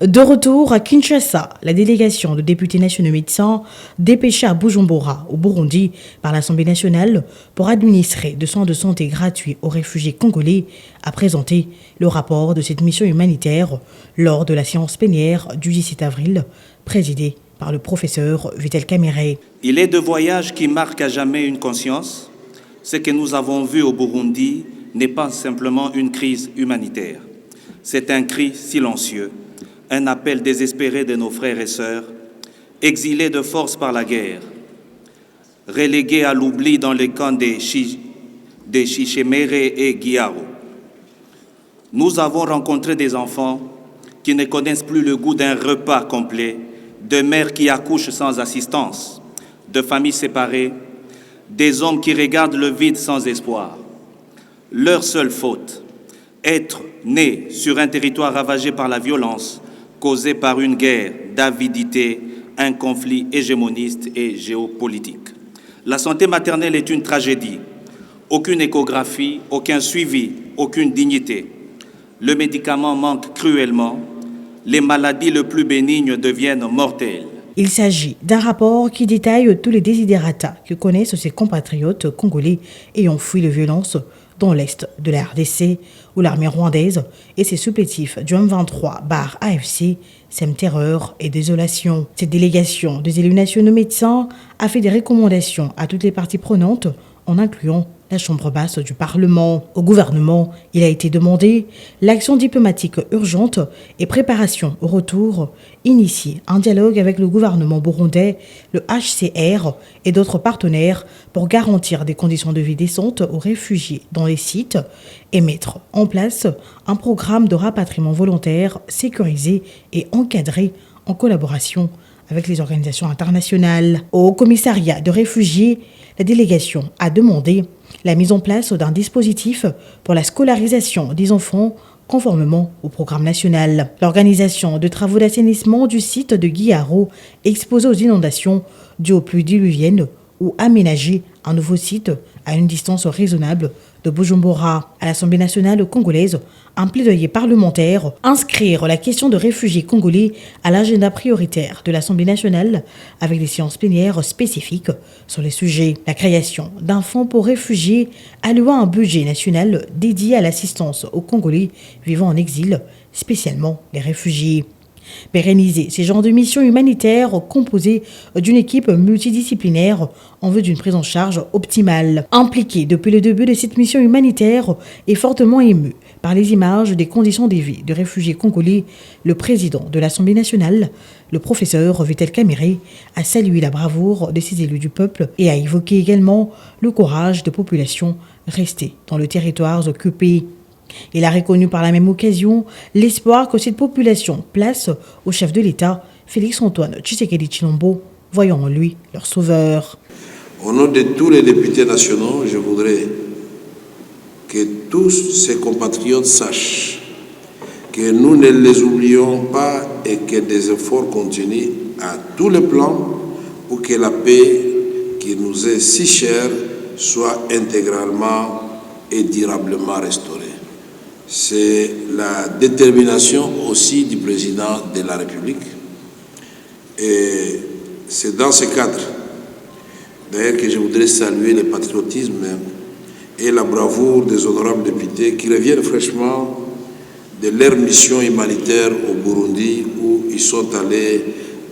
De retour à Kinshasa, la délégation de députés nationaux médecins dépêchée à Bujumbura, au Burundi, par l'Assemblée nationale pour administrer des soins de santé gratuits aux réfugiés congolais a présenté le rapport de cette mission humanitaire lors de la séance plénière du 17 avril, présidée par le professeur Vital Kamerhe. Il est de voyages qui marquent à jamais une conscience. Ce que nous avons vu au Burundi n'est pas simplement une crise humanitaire. C'est un cri silencieux, un appel désespéré de nos frères et sœurs, exilés de force par la guerre, relégués à l'oubli dans les camps des Chichemere et Guiaro. Nous avons rencontré des enfants qui ne connaissent plus le goût d'un repas complet, de mères qui accouchent sans assistance, de familles séparées, des hommes qui regardent le vide sans espoir. Leur seule faute, être nés sur un territoire ravagé par la violence, causée par une guerre d'avidité, un conflit hégémoniste et géopolitique. La santé maternelle est une tragédie. Aucune échographie, aucun suivi, aucune dignité. Le médicament manque cruellement. Les maladies les plus bénignes deviennent mortelles. Il s'agit d'un rapport qui détaille tous les désidérata que connaissent ses compatriotes congolais ayant fui les violences dans l'est de la RDC, où l'armée rwandaise et ses supplétifs du M23/AFC sèment terreur et désolation. Cette délégation des élus nationaux médecins a fait des recommandations à toutes les parties prenantes, en incluant la chambre basse du Parlement. Au gouvernement, il a été demandé l'action diplomatique urgente et préparation au retour, initier un dialogue avec le gouvernement burundais, le HCR et d'autres partenaires pour garantir des conditions de vie décentes aux réfugiés dans les sites et mettre en place un programme de rapatriement volontaire sécurisé et encadré en collaboration avec les organisations internationales. Au commissariat de réfugiés, la délégation a demandé la mise en place d'un dispositif pour la scolarisation des enfants conformément au programme national. L'organisation de travaux d'assainissement du site de Guiaro exposé aux inondations dues aux pluies diluviennes ou aménager un nouveau site à une distance raisonnable de Bujumbura. À l'Assemblée nationale congolaise, un plaidoyer parlementaire, inscrire la question de réfugiés congolais à l'agenda prioritaire de l'Assemblée nationale avec des séances plénières spécifiques sur les sujets. La création d'un fonds pour réfugiés allouant un budget national dédié à l'assistance aux Congolais vivant en exil, spécialement les réfugiés. Pérenniser ces genres de missions humanitaires composées d'une équipe multidisciplinaire en vue d'une prise en charge optimale. Impliqué depuis le début de cette mission humanitaire et fortement ému par les images des conditions de vie de réfugiés congolais, le président de l'Assemblée nationale, le professeur Vital Kamerhe, a salué la bravoure de ces élus du peuple et a évoqué également le courage des populations restées dans le territoire occupé. Il a reconnu par la même occasion l'espoir que cette population place au chef de l'État, Félix-Antoine Tshisekedi Tshilombo, voyant en lui leur sauveur. Au nom de tous les députés nationaux, je voudrais que tous ces compatriotes sachent que nous ne les oublions pas et que des efforts continuent à tous les plans pour que la paix qui nous est si chère soit intégralement et durablement restaurée. C'est la détermination aussi du président de la République. Et c'est dans ce cadre, d'ailleurs, que je voudrais saluer le patriotisme et la bravoure des honorables députés qui reviennent fraîchement de leur mission humanitaire au Burundi, où ils sont allés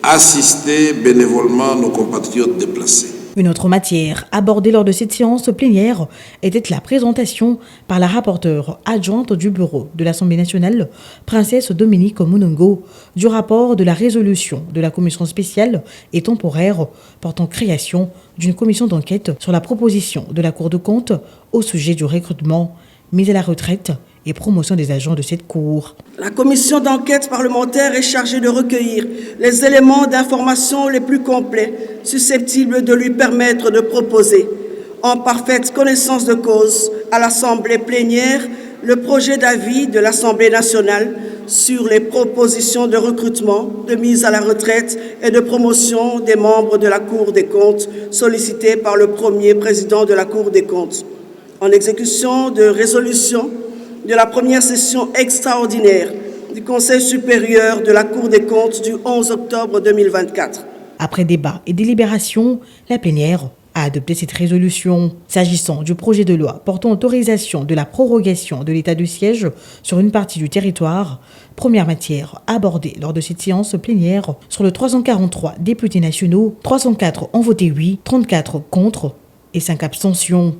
assister bénévolement nos compatriotes déplacés. Une autre matière abordée lors de cette séance plénière était la présentation par la rapporteure adjointe du bureau de l'Assemblée nationale, Princesse Dominique Munongo, du rapport de la résolution de la commission spéciale et temporaire portant création d'une commission d'enquête sur la proposition de la Cour de compte au sujet du recrutement, mise à la retraite et promotion des agents de cette Cour. La commission d'enquête parlementaire est chargée de recueillir les éléments d'information les plus complets susceptibles de lui permettre de proposer, en parfaite connaissance de cause, à l'Assemblée plénière, le projet d'avis de l'Assemblée nationale sur les propositions de recrutement, de mise à la retraite et de promotion des membres de la Cour des comptes sollicitées par le premier président de la Cour des comptes. En exécution de résolution de la première session extraordinaire du Conseil supérieur de la Cour des comptes du 11 octobre 2024. Après débat et délibération, la plénière a adopté cette résolution. S'agissant du projet de loi portant autorisation de la prorogation de l'état de siège sur une partie du territoire, première matière abordée lors de cette séance plénière, sur le 343 députés nationaux, 304 ont voté oui, 34 contre et 5 abstentions.